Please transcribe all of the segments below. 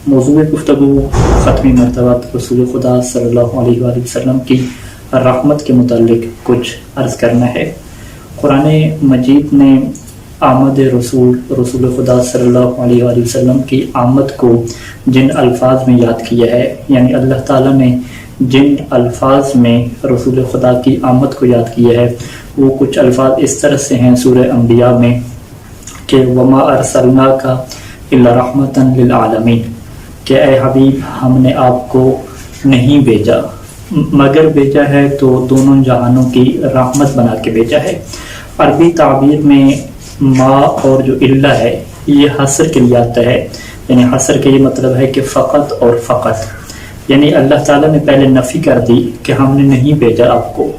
موضوع گفتگو ختمی مرتبہ رسول خدا صلی اللہ علیہ وآلہ وسلم کی رحمت کے متعلق کچھ عرض کرنا ہے۔ قرآن مجید نے آمد رسول خدا صلی اللہ علیہ وآلہ وسلم کی آمد کو جن الفاظ میں یاد کیا ہے، یعنی اللہ تعالیٰ نے جن الفاظ میں رسول خدا کی آمد کو یاد کیا ہے وہ کچھ الفاظ اس طرح سے ہیں سورہ انبیاء میں کہ وما ارسلناک الا رحمتا للعالمین، کہ اے حبیب ہم نے آپ کو نہیں بھیجا مگر بھیجا ہے تو دونوں جہانوں کی رحمت بنا کے بھیجا ہے۔ عربی تعبیر میں ما اور جو الا ہے یہ حصر کے لیے آتا ہے، یعنی حصر کے یہ مطلب ہے کہ فقط اور فقط، یعنی اللہ تعالیٰ نے پہلے نفی کر دی کہ ہم نے نہیں بھیجا آپ کو،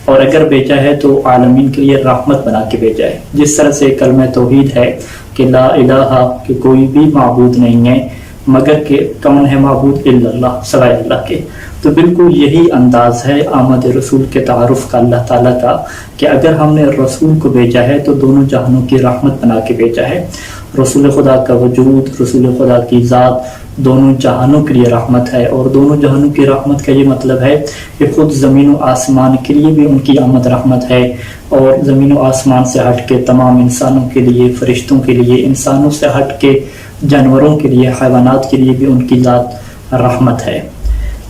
اور اگر بھیجا ہے تو عالمین کے لیے رحمت بنا کے بھیجا ہے۔ جس طرح سے کلمہ توحید ہے کہ لا الہ، کہ کوئی بھی معبود نہیں ہے مگر کہ کون ہے معبود الا اللہ، سوائے اللہ کے، تو بالکل یہی انداز ہے آمد رسول کے تعارف کا اللہ تعالیٰ کا کہ اگر ہم نے رسول کو بھیجا ہے تو دونوں جہانوں کی رحمت بنا کے بھیجا ہے۔ رسول خدا کا وجود، رسول خدا کی ذات دونوں جہانوں کے لیے رحمت ہے، اور دونوں جہانوں کی رحمت کا یہ مطلب ہے کہ خود زمین و آسمان کے لیے بھی ان کی آمد رحمت ہے، اور زمین و آسمان سے ہٹ کے تمام انسانوں کے لیے، فرشتوں کے لیے، انسانوں سے ہٹ کے جانوروں کے لیے، حیوانات کے لیے بھی ان کی ذات رحمت ہے۔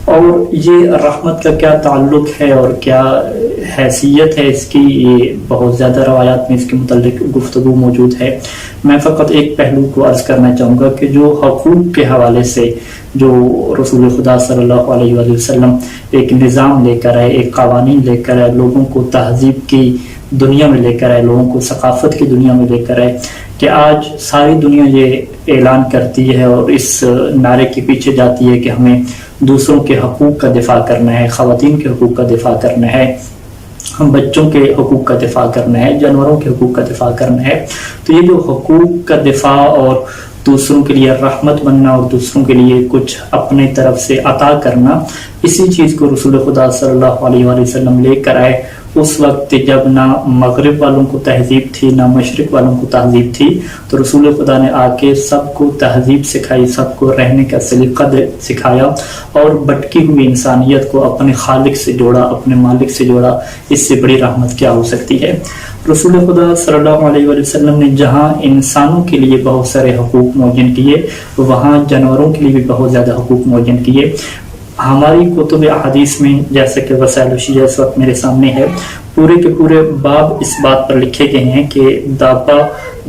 اور یہ رحمت کا کیا تعلق ہے اور کیا حیثیت ہے اس کی، یہ بہت زیادہ روایات میں اس کے متعلق گفتگو موجود ہے۔ میں فقط ایک پہلو کو عرض کرنا چاہوں گا کہ جو حقوق کے حوالے سے جو رسول خدا صلی اللہ علیہ وآلہ وسلم ایک نظام لے کر آئے، ایک قوانین لے کر آئے، لوگوں کو تہذیب کی دنیا میں لے کر آئے، لوگوں کو ثقافت کی دنیا میں لے کر آئے، کہ آج ساری دنیا یہ اعلان کرتی ہے اور اس نعرے کے پیچھے جاتی ہے کہ ہمیں دوسروں کے حقوق کا دفاع کرنا ہے، خواتین کے حقوق کا دفاع کرنا ہے، ہم بچوں کے حقوق کا دفاع کرنا ہے، جانوروں کے حقوق کا دفاع کرنا ہے۔ تو یہ جو حقوق کا دفاع اور دوسروں کے لیے رحمت بننا اور دوسروں کے لیے کچھ اپنے طرف سے عطا کرنا، اسی چیز کو رسول خدا صلی اللہ علیہ وآلہ وسلم لے کر آئے اس وقت جب نہ مغرب والوں کو تہذیب تھی نہ مشرق والوں کو تہذیب تھی، تو رسول خدا نے آ کے سب کو تہذیب سکھائی، سب کو رہنے کا سلیقہ سکھایا، اور بٹکی ہوئی انسانیت کو اپنے خالق سے جوڑا، اپنے مالک سے جوڑا۔ اس سے بڑی رحمت کیا ہو سکتی ہے؟ رسول خدا صلی اللہ علیہ وآلہ وسلم نے جہاں انسانوں کے لیے بہت سارے حقوق معین کیے، وہاں جانوروں کے لیے بھی بہت زیادہ حقوق معین کیے۔ ہماری کتب احادیث میں جیسے کہ وسائل الشیعہ اس وقت میرے سامنے ہے، پورے کے پورے باب اس بات پر لکھے گئے ہیں کہ دابا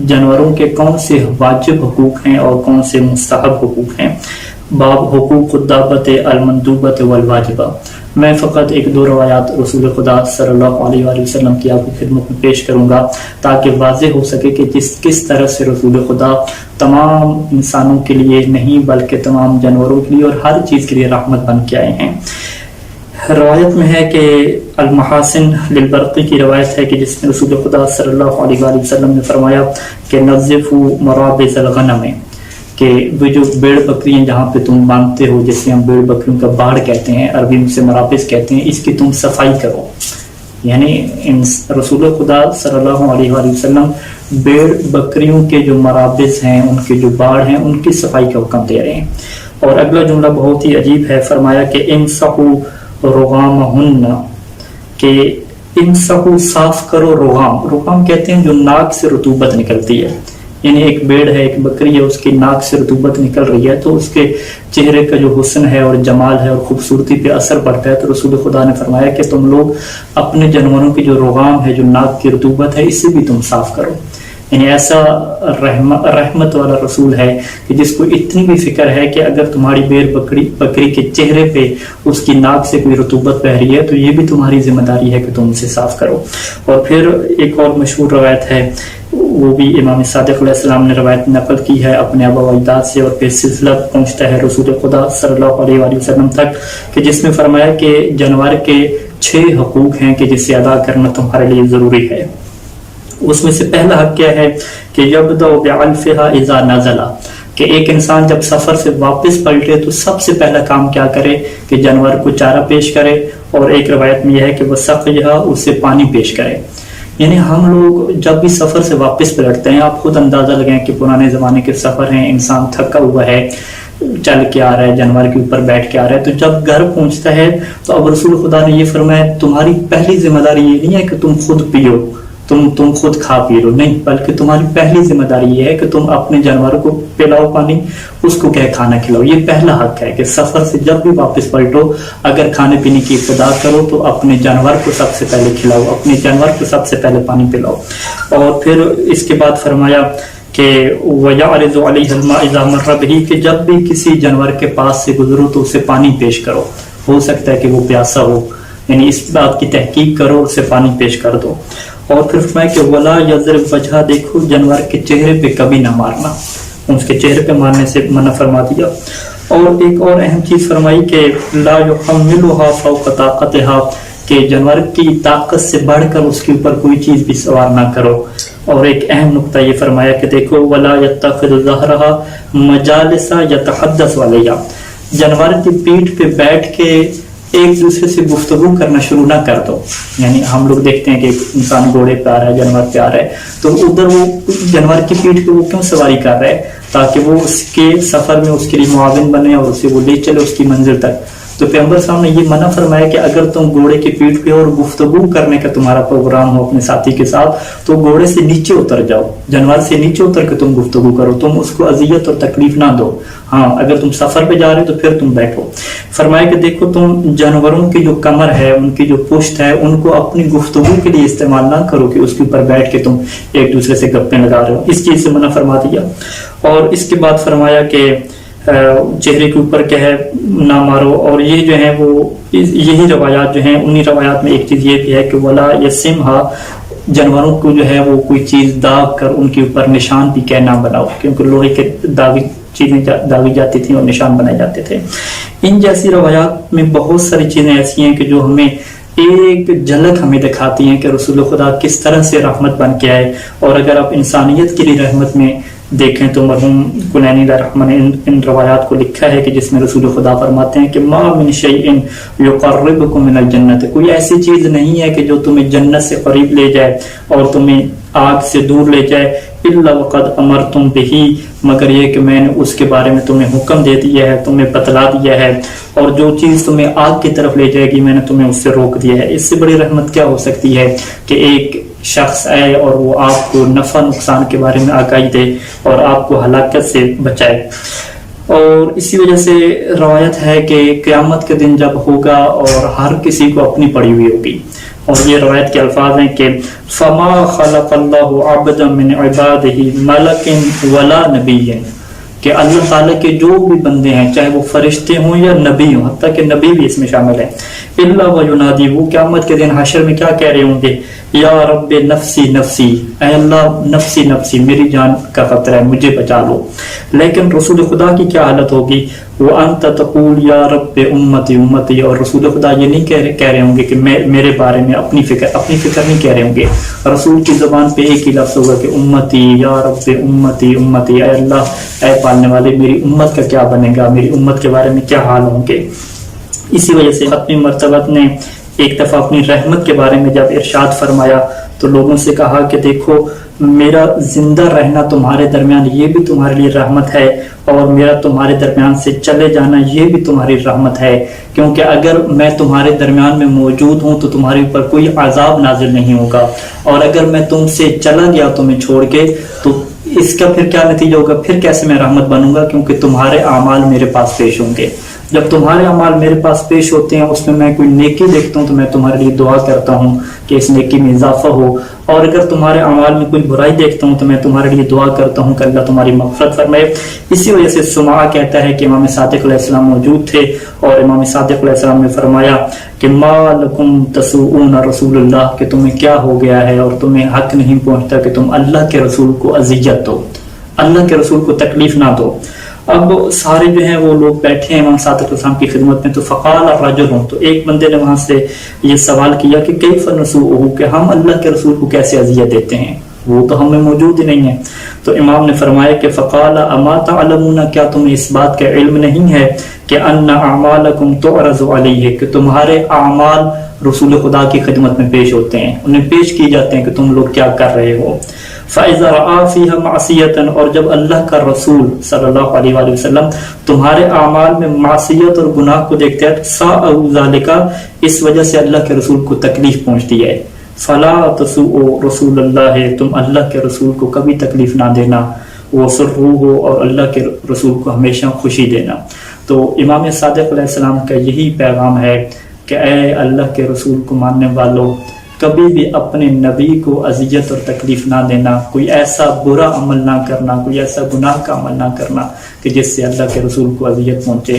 جانوروں کے کون سے واجب حقوق ہیں اور کون سے مستحب حقوق ہیں۔ باب حقوق الدابۃ المندوبۃ والواجبہ۔ میں فقط ایک دو روایات رسول خدا صلی اللہ علیہ وآلہ وسلم کی آپ کی خدمت میں پیش کروں گا تاکہ واضح ہو سکے کہ کس طرح سے رسول خدا تمام انسانوں کے لیے نہیں بلکہ تمام جانوروں کے لیے اور ہر چیز کے لیے رحمت بن کے آئے ہیں۔ روایت میں ہے کہ المحاسن للبرقی کی روایت ہے کہ جس میں رسول خدا صلی اللہ علیہ وآلہ وسلم نے فرمایا کہ نظفوا مرابض الغنم، کہ وہ جو بیڑ بکریاں جہاں پہ تم باندھتے ہو، جیسے ہم بیڑ بکریوں کا باڑ کہتے ہیں، عربی میں سے مرابض کہتے ہیں، اس کی تم صفائی کرو۔ یعنی رسول خدا صلی اللہ علیہ وآلہ وسلم بیڑ بکریوں کے جو مرابض ہیں، ان کے جو باڑ ہیں، ان کی صفائی کا حکم دے رہے ہیں۔ اور اگلا جملہ بہت ہی عجیب ہے، فرمایا کہ امسحوا رغامہن، کہ امسحوا صاف کرو رغام۔ رغام کہتے ہیں جو ناک سے رطوبت نکلتی ہے، یعنی ایک بیڑ ہے، ایک بکری ہے، اس کی ناک سے رطوبت نکل رہی ہے تو اس کے چہرے کا جو حسن ہے اور جمال ہے اور خوبصورتی پہ اثر پڑتا ہے، تو رسول خدا نے فرمایا کہ تم لوگ اپنے جانوروں کی جو رغام ہے، جو ناک کی رطوبت ہے، اسے بھی تم صاف کرو۔ یعنی ایسا رحمت والا رسول ہے کہ جس کو اتنی بھی فکر ہے کہ اگر تمہاری بیڑ بکری کے چہرے پہ اس کی ناک سے کوئی رطوبت بہ رہی ہے تو یہ بھی تمہاری ذمہ داری ہے کہ تم اسے صاف کرو۔ اور پھر ایک اور مشہور روایت ہے، وہ بھی امام صادق علیہ السلام نے روایت نقل کی ہے اپنے آبا و اجداد سے، اور پھر سلسلہ پہنچتا ہے رسول خدا صلی اللہ علیہ وآلہ وسلم تک، کہ جس میں فرمایا کہ جانور کے 6 حقوق ہیں کہ جسے ادا کرنا تمہارے لیے ضروری ہے۔ اس میں سے پہلا حق کیا ہے کہ یبدأ بعلفها اذا نزل، کہ ایک انسان جب سفر سے واپس پلٹے تو سب سے پہلا کام کیا کرے کہ جانور کو چارہ پیش کرے، اور ایک روایت میں یہ ہے کہ وہ سقیھا، اسے پانی پیش کرے۔ یعنی ہم لوگ جب بھی سفر سے واپس پلٹتے ہیں، آپ خود اندازہ لگائیں کہ پرانے زمانے کے سفر ہیں، انسان تھکا ہوا ہے، چل کے آ رہا ہے، جانور کے اوپر بیٹھ کے آ رہا ہے، تو جب گھر پہنچتا ہے تو اب رسول خدا نے یہ فرمایا تمہاری پہلی ذمہ داری یہ نہیں ہے کہ تم خود پیو، تم خود کھا پی لو، نہیں، بلکہ تمہاری پہلی ذمہ داری یہ ہے کہ تم اپنے جانوروں کو پلاؤ پانی، اس کو کیا کھانا کھلاؤ۔ یہ پہلا حق ہے کہ سفر سے جب بھی واپس پلٹو، اگر کھانے پینے کی ابتدا کرو تو اپنے جانور کو سب سے پہلے کھلاؤ، اپنے جانور کو سب سے پہلے پانی پلاؤ۔ اور پھر اس کے بعد فرمایا کہ وَيَعْرِضُ عَلَيْهِ الْمَاءَ إِذَا مَرَّ بِهِ، کہ جب بھی کسی جانور کے پاس سے گزرو تو اسے پانی پیش کرو، ہو سکتا ہے کہ وہ پیاسا ہو، یعنی اس بات کی تحقیق کرو، اسے پانی پیش کر دو۔ اور پھر فرمایا کہ وَلَا يَضْرِبْ وَجْهَهُ، دیکھو جانور کے چہرے پہ کبھی نہ مارنا، اس کے چہرے پہ مارنے سے منع فرما دیا۔ اور ایک اور اہم چیز فرمائی کہ لَا يُحَمِّلُهَا فَوْقَ طَاقَتِهَا، کہ جانور کی طاقت سے بڑھ کر اس کے اوپر کوئی چیز بھی سوار نہ کرو۔ اور ایک اہم نقطہ یہ فرمایا کہ دیکھو وَلَا يَتَّخِذُ ظَهْرَهَا مَجَالِسَ يَتَحَدَّثُ عَلَيْهَا، جانور کی پیٹھ پہ بیٹھ کے ایک دوسرے سے گفتگو کرنا شروع نہ کر دو۔ یعنی ہم لوگ دیکھتے ہیں کہ انسان گھوڑے پہ آ رہا ہے، جانور پہ آ رہا ہے، تو ادھر وہ جانور کی پیٹھ پہ وہ کیوں سواری کر رہا ہے؟ تاکہ وہ اس کے سفر میں اس کے لیے معاون بنے اور اسے وہ لے چلے اس کی منزل تک۔ تو پیغمبر صاحب نے یہ منع فرمایا کہ اگر تم گھوڑے کی پیٹھ پہ اور گفتگو کرنے کا تمہارا پروگرام ہو اپنے ساتھی کے ساتھ، تو گھوڑے سے نیچے اتر جاؤ، جانور سے نیچے اتر کے تم گفتگو کرو، تم اس کو اذیت اور تکلیف نہ دو۔ ہاں اگر تم سفر پہ جا رہے تو پھر تم بیٹھو۔ فرمایا کہ دیکھو تم جانوروں کی جو کمر ہے، ان کی جو پشت ہے، ان کو اپنی گفتگو کے لیے استعمال نہ کرو کہ اس کے اوپر بیٹھ کے تم ایک دوسرے سے گپیں لگا رہے ہو، اس چیز سے منع فرما دیا۔ اور اس کے بعد فرمایا کہ چہرے کے اوپر کیا ہے نہ مارو۔ اور یہ جو ہے وہ یہی روایات جو ہیں، انہی روایات میں ایک چیز یہ بھی ہے کہ ولا یسمھا، جانوروں کو جو ہے وہ کوئی چیز داغ کر ان کے اوپر نشان بھی کیا نہ بناؤ، کیونکہ لوہے کے داغی چیزیں داغی جاتی تھیں اور نشان بنائے جاتے تھے۔ ان جیسی روایات میں بہت ساری چیزیں ایسی ہیں کہ جو ہمیں ایک جھلک ہمیں دکھاتی ہیں کہ رسول خدا کس طرح سے رحمت بن کے آئے۔ اور اگر آپ انسانیت کے لیے رحمت میں دیکھیں تو مرحوم کلینی علیہ رحمہ نے ان روایات کو لکھا ہے کہ جس میں رسول خدا فرماتے ہیں کہ ما من شیء یقربکم من الجنت، کوئی ایسی چیز نہیں ہے کہ جو تمہیں جنت سے قریب لے جائے اور تمہیں آگ سے دور لے جائے، الا وقد امرتم بہ، مگر یہ کہ میں نے اس کے بارے میں تمہیں حکم دے دیا ہے، تمہیں بتلا دیا ہے، اور جو چیز تمہیں آگ کی طرف لے جائے گی میں نے تمہیں اس سے روک دیا ہے۔ اس سے بڑی رحمت کیا ہو سکتی ہے کہ ایک شخص آئے اور وہ آپ کو نفع نقصان کے بارے میں آگاہی دے اور آپ کو ہلاکت سے بچائے۔ اور اسی وجہ سے روایت ہے کہ قیامت کے دن جب ہوگا اور ہر کسی کو اپنی پڑی ہوئی ہوگی، اور یہ روایت کے الفاظ ہیں کہ فما خلق اللہ عبدا من عبادہ ملک ولا نبی، کہ اللہ تعالیٰ کے جو بھی بندے ہیں چاہے وہ فرشتے ہوں یا نبی ہوں، حتیٰ کہ نبی بھی اس میں شامل ہے، الا وینادی، وہ قیامت کے دن حشر میں کیا کہہ رہے ہوں گے، یا رب نفسی نفسی، اے اللہ نفسی نفسی، میری جان کا خطرہ ہے مجھے بچا لو۔ لیکن رسول خدا کی کیا حالت ہوگی، وانت تقول یا رب امتی امتی، اور رسول خدا یہ نہیں کہہ رہے ہوں گے کہ میرے بارے میں اپنی فکر نہیں کہہ رہے ہوں گے، رسول کی زبان پہ ایک ہی لفظ ہوگا کہ امتی یا رب امتی امتی، اے اللہ اے پالنے والے میری امت کا کیا بنے گا، میری امت کے بارے میں کیا حال ہوں گے۔ اسی وجہ سے ختم مرتبت نے ایک دفعہ اپنی رحمت کے بارے میں جب ارشاد فرمایا تو لوگوں سے کہا کہ دیکھو میرا زندہ رہنا تمہارے درمیان یہ بھی تمہارے لیے رحمت ہے، اور میرا تمہارے درمیان سے چلے جانا یہ بھی تمہاری رحمت ہے، کیونکہ اگر میں تمہارے درمیان میں موجود ہوں تو تمہارے اوپر کوئی عذاب نازل نہیں ہوگا، اور اگر میں تم سے چلا گیا تمہیں چھوڑ کے تو اس کا پھر کیا نتیجہ ہوگا، پھر کیسے میں رحمت بنوں گا، کیونکہ تمہارے اعمال میرے پاس پیش ہوں گے۔ جب تمہارے اعمال میرے پاس پیش ہوتے ہیں اس میں کوئی نیکی دیکھتا ہوں تو میں تمہارے لیے دعا کرتا ہوں کہ اس نیکی میں اضافہ ہو، اور اگر تمہارے اعمال میں کوئی برائی دیکھتا ہوں تو میں تمہارے لیے دعا کرتا ہوں کہ اللہ تمہاری مغفرت فرمائے۔ اسی وجہ سے سمعہ کہتا ہے کہ امام صادق علیہ السلام موجود تھے اور امام صادق علیہ السلام نے فرمایا کہ ما لکم تسوؤون رسول اللہ، کہ تمہیں کیا ہو گیا ہے اور تمہیں حق نہیں پہنچتا کہ تم اللہ کے رسول کو اذیت دو، اللہ کے رسول کو تکلیف نہ دو۔ اب سارے جو ہیں وہ لوگ بیٹھے ہیں امام صادق علیہ السلام کی خدمت میں، تو فقال الرجل، تو ایک بندے نے وہاں سے یہ سوال کیا کہ کیف نسوءہ، کہ ہم اللہ کے رسول کو کیسے اذیت دیتے ہیں، وہ تو ہمیں موجود ہی نہیں ہے۔ تو امام نے فرمایا کہ فقال اما تعلمون، کیا تمہیں اس بات کا علم نہیں ہے کہ ان اعمالکم تعرض علیہ، کہ تمہارے اعمال رسول خدا کی خدمت میں پیش ہوتے ہیں، انہیں پیش کی جاتے ہیں کہ تم لوگ کیا کر رہے ہو۔ فَإِذَا رَأَى فِيهَا مَعْصِيَةً، اور جب اللہ کا رسول صلی اللہ علیہ وآلہ وسلم تمہارے اعمال میں معصیت اور گناہ کو دیکھتے ہیں، سَاءَهُ ذَلِكَ، اس وجہ سے اللہ کے رسول کو تکلیف پہنچتی ہے، فَلَا تَسُوءُوا رسول اللہ، تم اللہ کے رسول کو کبھی تکلیف نہ دینا، وَسُرُّوهُ، اور اللہ کے رسول کو ہمیشہ خوشی دینا۔ تو امام صادق علیہ السلام کا یہی پیغام ہے کہ اے اللہ کے رسول کو ماننے والوں، کبھی بھی اپنے نبی کو اذیت اور تکلیف نہ دینا، کوئی ایسا برا عمل نہ کرنا، کوئی ایسا گناہ کا عمل نہ کرنا کہ جس سے اللہ کے رسول کو اذیت پہنچے۔